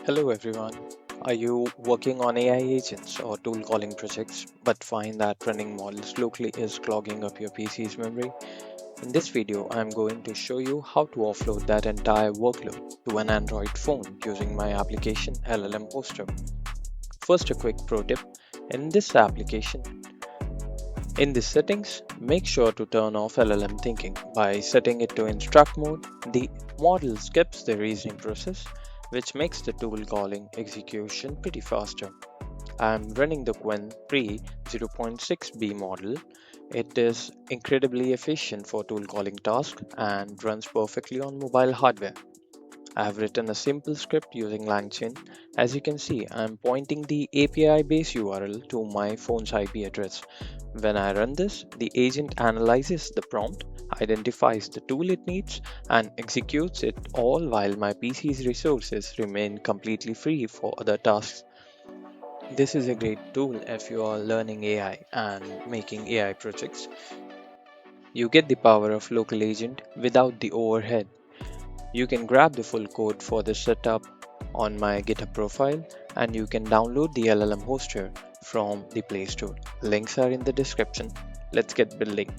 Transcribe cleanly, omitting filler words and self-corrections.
Hello everyone. Are you working on AI agents or tool calling projects but find that running models locally is clogging up your PC's memory? In this video, I'm going to show you how to offload that entire workload to an Android phone using my application LLM Hoster. First, a quick pro tip. In this application, in the settings, make sure to turn off LLM thinking. By setting it to instruct mode, the model skips the reasoning process, which makes the tool calling execution pretty faster. I'm running the Qwen Pre 0.6b model. It is incredibly efficient for tool calling tasks and runs perfectly on mobile hardware. I have written a simple script using LangChain. As you can see, I'm pointing the API base URL to my phone's IP address. When I run this, the agent analyzes the prompt, identifies the tool it needs, and executes it all while my PC's resources remain completely free for other tasks. This is a great tool if you are learning AI and making AI projects. You get the power of local agent without the overhead. You can grab the full code for the setup on my GitHub profile, and you can download the LLM hoster from the Play Store. Links are in the description. Let's get building.